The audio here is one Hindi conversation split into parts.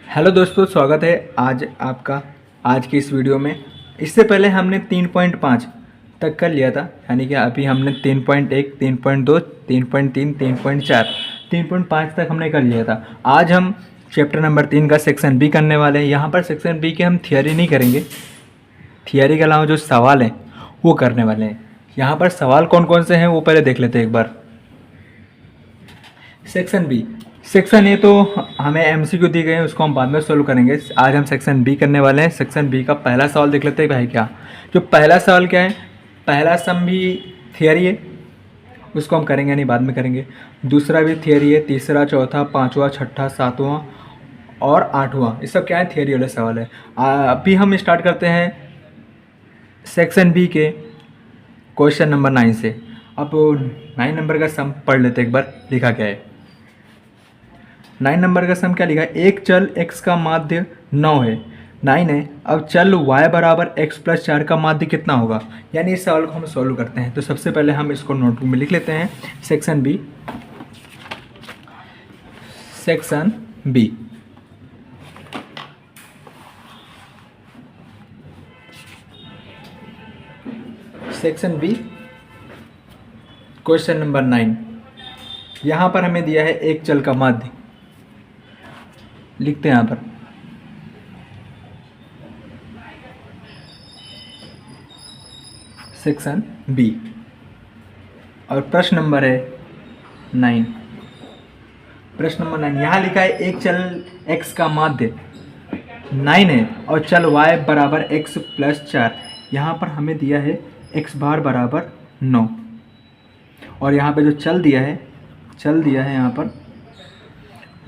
हेलो दोस्तों, स्वागत है आज आपका आज की इस वीडियो में। इससे पहले हमने 3.5 तक कर लिया था, यानी कि अभी हमने 3.1, 3.2, 3.3, 3.4, 3.5 तक हमने कर लिया था। आज हम चैप्टर नंबर 3 का सेक्शन बी करने वाले हैं। यहाँ पर सेक्शन बी के हम थियरी नहीं करेंगे, थियरी के अलावा जो सवाल हैं वो करने वाले हैं। यहाँ पर सवाल कौन कौन से हैं वो पहले देख लेते हैं एक बार। सेक्शन बी, सेक्शन ए तो हमें एमसीक्यू दी गए हैं, उसको हम बाद में सोल्व करेंगे। आज हम सेक्शन बी करने वाले हैं। सेक्शन बी का पहला सवाल देख लेते हैं भाई। क्या जो पहला सवाल क्या है, पहला सम भी थियरी है, उसको हम करेंगे नहीं, बाद में करेंगे। दूसरा भी थियरी है, तीसरा, चौथा, पाँचवा, छठा, सातवां और आठवां, ये सब क्या है, थियरी वाले सवाल है। अभी हम स्टार्ट करते हैं सेक्शन बी के क्वेश्चन नंबर 9 से। अब 9 नंबर का सम पढ़ लेते एक बार, लिखा क्या है। 9 नंबर का सम क्या लिखा है, एक चल x का माध्य 9 है, 9 है। अब चल y बराबर x प्लस 4 का माध्य कितना होगा, यानी इस सवाल को हम सॉल्व करते हैं। तो सबसे पहले हम इसको नोटबुक में लिख लेते हैं। Section B, section B, section B question number 9। यहाँ पर हमें दिया है एक चल का माध्य, लिखते हैं यहाँ पर सेक्शन बी, और प्रश्न नंबर है 9। प्रश्न नंबर 9 यहाँ लिखा है एक चल x का माध्य 9 है और चल y बराबर x प्लस 4। यहाँ पर हमें दिया है x बार बराबर 9, और यहाँ पे जो चल दिया है यहाँ पर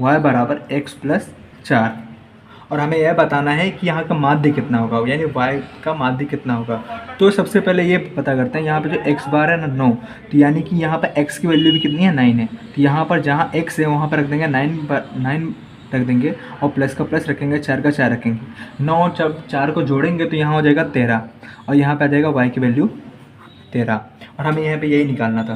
y बराबर x प्लस 4, और हमें यह बताना है कि यहाँ का माध्य कितना होगा, यानी y का माध्य कितना होगा। तो सबसे पहले ये पता करते हैं, यहाँ पे जो x बार है ना 9, तो यानी कि यहाँ पर x की वैल्यू भी कितनी है, 9 है। तो यहाँ पर जहाँ x है वहाँ पर रख देंगे 9 रख देंगे, और प्लस का प्लस रखेंगे, 4 का 4 रखेंगे। 9 जब 4 को जोड़ेंगे तो यहाँ हो जाएगा 13, और यहाँ पर आ जाएगा y की वैल्यू 13, और हमें यहाँ पर यही निकालना था।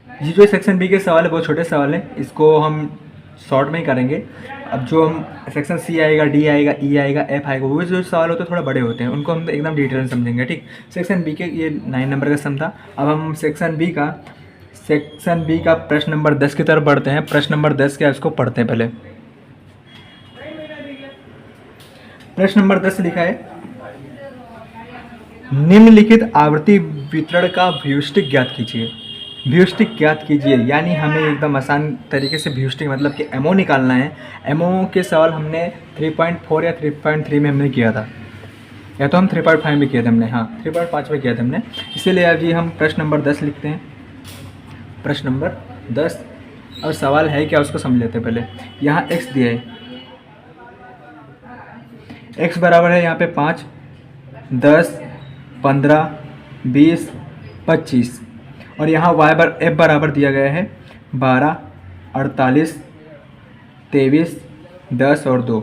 ये जो सेक्शन बी के सवाल है बहुत छोटे सवाल हैं, इसको हम शॉर्ट में ही करेंगे। अब जो हम सेक्शन सी आएगा, डी आएगा, ई आएगा, एफ आएगा, वो जो सवाल होते हैं थोड़ा बड़े होते हैं, उनको हम एकदम डिटेल में समझेंगे। ठीक, सेक्शन बी के ये 9 नंबर का सम था। अब हम सेक्शन बी का प्रश्न नंबर 10 की तरफ बढ़ते हैं। प्रश्न नंबर 10 क्या है उसको पढ़ते हैं पहले। प्रश्न नंबर 10 लिखा है, निम्नलिखित आवृत्ति वितरण का व्युष्टिक ज्ञात कीजिए। व्युष्टिक ज्ञात कीजिए, यानी हमें एकदम आसान तरीके से व्युष्टिक मतलब कि एमओ निकालना है। एमओ के सवाल हमने 3.4 या 3.3 में हमने किया था, या तो हम 3.5 में किए थे हमने, हाँ 3.5 में किया था हमने। इसीलिए अभी हम प्रश्न नंबर 10 लिखते हैं। प्रश्न नंबर 10, और सवाल है क्या उसको समझ लेते हैं पहले। यहाँ x दिया है, x बराबर है यहाँ पे 5, 10, 15, 20, 25, और यहाँ f बराबर दिया गया है 12, 48, 23, 10 और 2।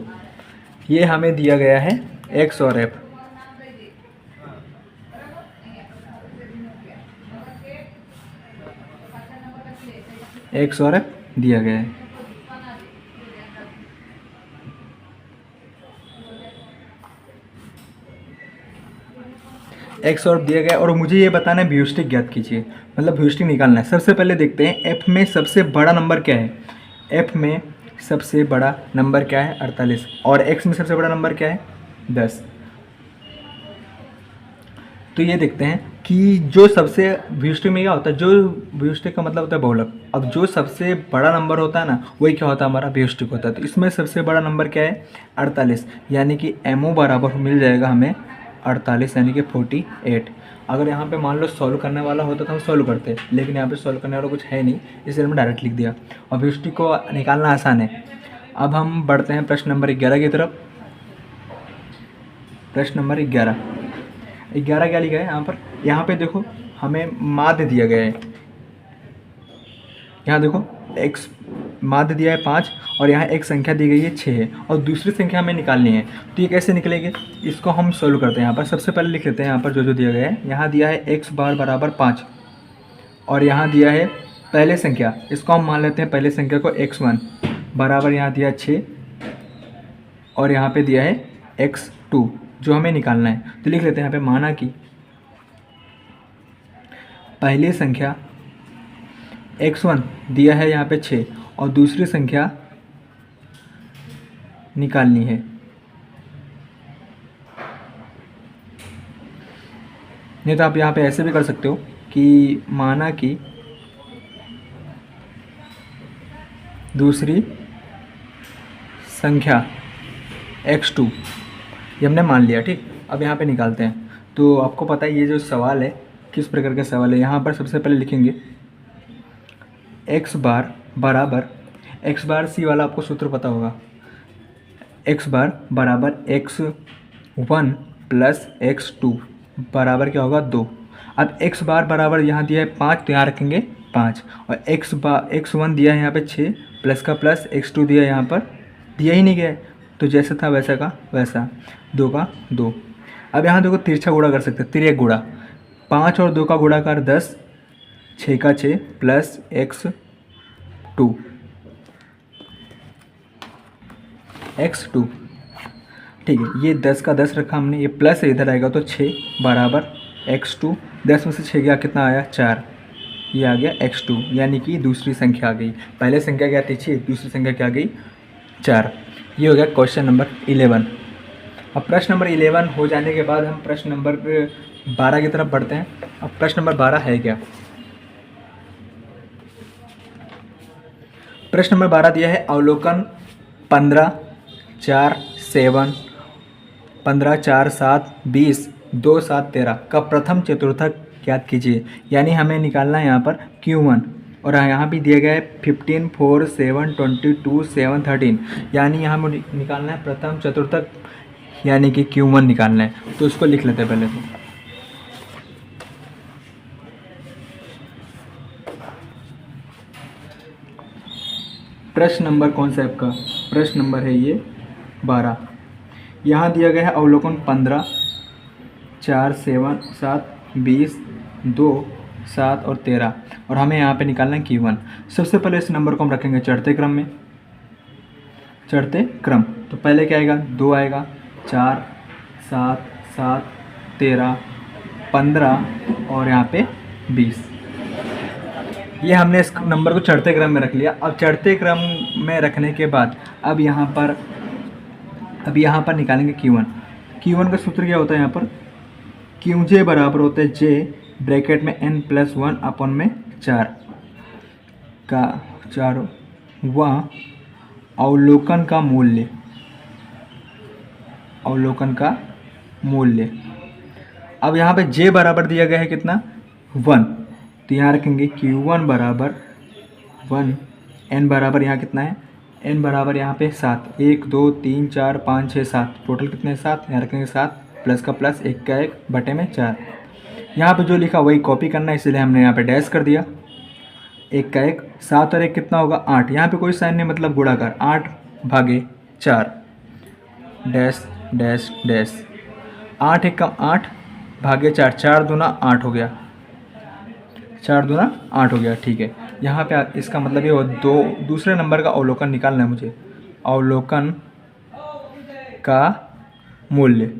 ये हमें दिया गया है x और f। x और f दिया गया है। एक्स और दिया गया, और मुझे ये बताना है व्युष्टिक ज्ञात कीजिए, मतलब व्युष्टिक निकालना है। सबसे पहले देखते हैं एफ में सबसे बड़ा नंबर क्या है। एफ में सबसे बड़ा नंबर क्या है, 48, और एक्स में सबसे बड़ा नंबर क्या है, 10। तो ये देखते हैं कि जो सबसे व्युष्टिक में क्या होता है, जो व्युष्टिक का मतलब होता है बहुलक। अब जो सबसे बड़ा नंबर होता है ना, वही क्या होता है, हमारा व्युष्टिक होता है। तो इसमें सबसे बड़ा नंबर क्या है, 48, यानी कि एमओ बराबर मिल जाएगा हमें 48, यानी कि 48। अगर यहाँ पे मान लो सॉल्व करने वाला होता तो हम सॉल्व करते, लेकिन यहाँ पे सॉल्व करने वाला कुछ है नहीं, इसलिए हमने डायरेक्ट लिख दिया, और व्युष्टिक को निकालना आसान है। अब हम बढ़ते हैं प्रश्न नंबर 11 की तरफ। प्रश्न नंबर 11 क्या लिखा है यहाँ पे देखो, हमें माध्य दिया गया है। यहाँ देखो x माध्य दिया है 5, और यहाँ एक संख्या दी गई है 6 है, और दूसरी संख्या हमें निकालनी है। तो ये कैसे निकलेगी, इसको हम सोल्व करते हैं। यहाँ पर सबसे पहले लिख लेते हैं, यहाँ पर जो दिया गया है, यहाँ दिया है x बार बराबर 5, और यहाँ दिया है पहले संख्या, इसको हम मान लेते हैं पहले संख्या को x1, बराबर यहाँ दिया 6 और यहाँ पे दिया है x2 जो हमें निकालना है। तो लिख लेते हैं यहाँ पे, माना कि पहली संख्या x1 दिया है यहाँ पे 6 और दूसरी संख्या निकालनी है। नहीं तो आप यहाँ पे ऐसे भी कर सकते हो कि माना कि दूसरी संख्या x2 ये हमने मान लिया, ठीक। अब यहाँ पे निकालते हैं। तो आपको पता है ये जो सवाल है किस प्रकार का सवाल है। यहाँ पर सबसे पहले लिखेंगे x बार बराबर, x बार सी वाला आपको सूत्र पता होगा, x बार बराबर x1 प्लस x2 बराबर क्या होगा 2। अब x बार बराबर यहाँ दिया है 5 तो यहाँ रखेंगे 5 और x1 दिया है यहाँ पे 6 प्लस का प्लस, x2 दिया यहाँ पर दिया ही नहीं गया है तो जैसा था वैसा का वैसा, 2 का 2। अब यहाँ देखो तिरछा गुणा कर सकते हैं, तिर्यक गुणा, 5 और 2 का गुणाकार 10, 6 का 6 प्लस x2, ठीक है। ये 10 का 10 रखा हमने, ये प्लस इधर आएगा तो 6 बराबर x2, 10 में से 6 गया कितना आया 4, ये आ गया x2 यानी कि दूसरी संख्या आ गई। पहले संख्या क्या थी 6, दूसरी संख्या क्या आ गई 4। ये हो गया क्वेश्चन नंबर 11। अब प्रश्न नंबर 11 हो जाने के बाद हम प्रश्न नंबर 12 की तरफ बढ़ते हैं। अब प्रश्न नंबर 12 है क्या, प्रश्न नंबर 12 दिया है अवलोकन 15 4 7 15 4 7 20 2 7 13 का प्रथम चतुर्थक ज्ञात कीजिए। यानी हमें निकालना है यहाँ पर Q1 और यहाँ भी दिया गया है 15 4 7 22 7 13, यानी यहाँ हमें निकालना है प्रथम चतुर्थक यानी कि Q1 निकालना है। तो उसको लिख लेते हैं पहले तो। प्रश्न नंबर कौन सा है आपका, प्रश्न नंबर है ये 12। यहाँ दिया गया है अवलोकन 15 4 7 20 2 7 और 13 और हमें यहाँ पे निकालना है Q1। सबसे पहले इस नंबर को हम रखेंगे चढ़ते क्रम में, चढ़ते क्रम। तो पहले क्या आएगा 2 आएगा, 4 7 7 13 15 और यहाँ पे 20। ये हमने इस नंबर को चढ़ते क्रम में रख लिया। अब चढ़ते क्रम में रखने के बाद अब यहाँ पर निकालेंगे Q1। Q1 का सूत्र क्या होता है, यहाँ पर QJ बराबर होता है J ब्रैकेट में n+1 अपन में 4 का 4 वह अवलोकन का मूल्य, अवलोकन का मूल्य। अब यहाँ पे J बराबर दिया गया है कितना 1, तो यहाँ रखेंगे Q1 बराबर 1, n बराबर यहाँ कितना है, n बराबर यहाँ पे 7, 1 2 3 4 5 6 7, टोटल कितने 7, यहाँ रखेंगे 7 प्लस का प्लस 1 का 1 बटे में 4। यहाँ पे जो लिखा वही कॉपी करना है, इसलिए हमने यहाँ पे डैश कर दिया, 1 का 1, 7 और 1 कितना होगा 8, यहाँ पे कोई साइन नहीं मतलब गुणाकार, 8 भागे 4 डैश डैश डैश, 8 1 कम 8 भागे 4, 4 दूना 8 हो गया, 4 दूना 8 हो गया, ठीक है। यहाँ पे इसका मतलब ये हो दूसरे नंबर का अवलोकन निकालना है मुझे, अवलोकन का मूल्य।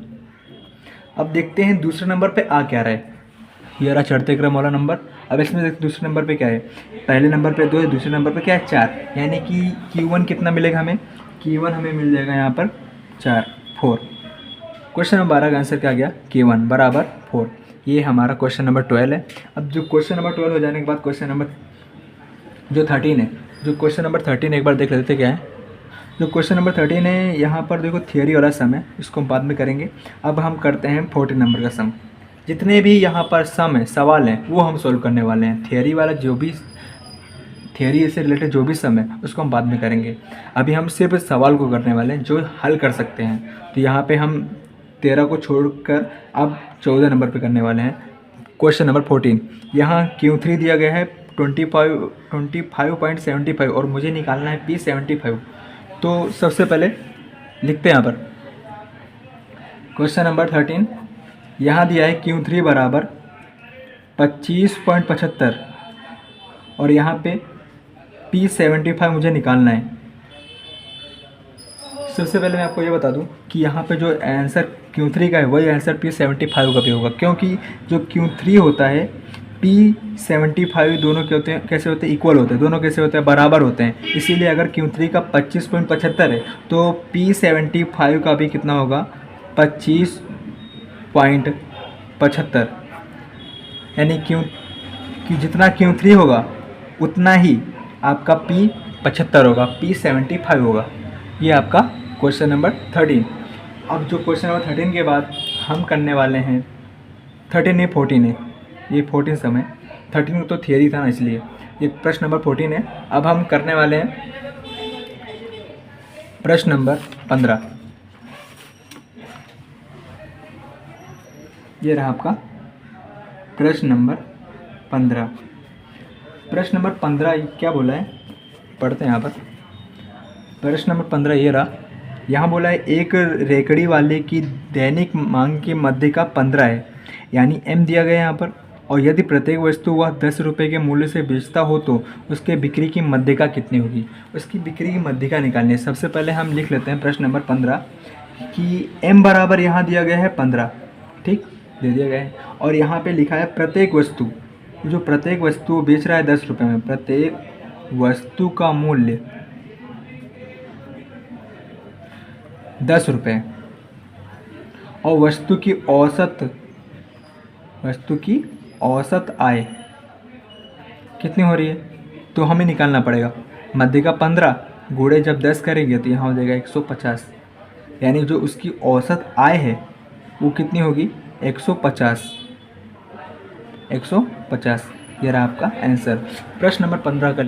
अब देखते हैं दूसरे नंबर पे आ क्या रहा है, ये रहा चढ़ते क्रम वाला नंबर। अब इसमें देखते दूसरे नंबर पे क्या है, पहले नंबर पे 2 है, दूसरे नंबर पे क्या है 4, यानी कि Q1 कितना मिलेगा हमें, Q1 हमें मिल जाएगा यहाँ पर 4। क्वेश्चन नंबर 12 का आंसर क्या गया Q1 बराबर 4। ये हमारा क्वेश्चन नंबर 12 है। अब जो क्वेश्चन नंबर 12 हो जाने के बाद क्वेश्चन नंबर जो 13 है, जो क्वेश्चन नंबर 13 एक बार देख लेते क्या है। जो क्वेश्चन नंबर 13 है यहाँ पर देखो थियरी वाला सम है, इसको हम बाद में करेंगे। अब हम करते हैं 14 नंबर का सम। जितने भी यहाँ पर सम है सवाल हैं वो हम सॉल्व करने वाले हैं। थियरी वाला जो भी थियरी से रिलेटेड जो भी सम है उसको हम बाद में करेंगे। अभी हम सिर्फ सवाल को करने वाले हैं जो हल कर सकते हैं। तो यहाँ पे हम 13 को छोड़कर अब 14 नंबर पे करने वाले हैं। क्वेश्चन नंबर 14, यहाँ Q3 दिया गया है 25.75 और मुझे निकालना है P75। तो सबसे पहले लिखते हैं यहाँ पर क्वेश्चन नंबर 13, यहाँ दिया है Q3 बराबर 25.75 और यहाँ पे P75 मुझे निकालना है। सबसे पहले मैं आपको ये बता दूं कि यहाँ पे जो आंसर Q3 का है वही आंसर P75 का भी होगा, क्योंकि जो Q3 होता है P75 दोनों के होते हैं, कैसे होते हैं, इक्वल होते हैं, दोनों कैसे होते हैं, बराबर होते हैं। इसीलिए अगर Q3 का 25.75 है तो P75 का भी कितना होगा, 25.75, यानी कि जितना Q3 होगा उतना ही आपका P75 होगा, P75 होगा। ये आपका क्वेश्चन नंबर 13। अब जो क्वेश्चन नंबर 13 के बाद हम करने वाले हैं, 13 नहीं 14 है, ये 14 समय, 13 तो थियरी था ना, इसलिए ये प्रश्न नंबर 14 है। अब हम करने वाले हैं प्रश्न नंबर 15। ये रहा आपका प्रश्न नंबर 15। प्रश्न नंबर 15 क्या बोला है, पढ़ते हैं यहाँ पर। प्रश्न नंबर 15 ये रहा, यहाँ बोला है एक रेकड़ी वाले की दैनिक मांग की मध्यिका 15 है, यानी M दिया गया है यहाँ पर, और यदि प्रत्येक वस्तु वह 10 रुपये के मूल्य से बेचता हो तो उसके बिक्री की मध्यिका कितनी होगी। उसकी बिक्री की मध्यिका निकालनी है। सबसे पहले हम लिख लेते हैं प्रश्न नंबर 15 कि M बराबर यहाँ दिया गया है 15, ठीक, दे दिया गया है, और यहाँ पे लिखा है प्रत्येक वस्तु, जो प्रत्येक वस्तु बेच रहा है 10 रुपये में, प्रत्येक वस्तु का मूल्य 10 रुपये, और वस्तु की औसत आय कितनी हो रही है, तो हमें निकालना पड़ेगा। मध्यिका 15 गुणे जब 10 करेंगे तो यहाँ हो जाएगा 150, यानी जो उसकी औसत आय है वो कितनी होगी, 150। ये रहा आपका आंसर। प्रश्न नंबर 15 का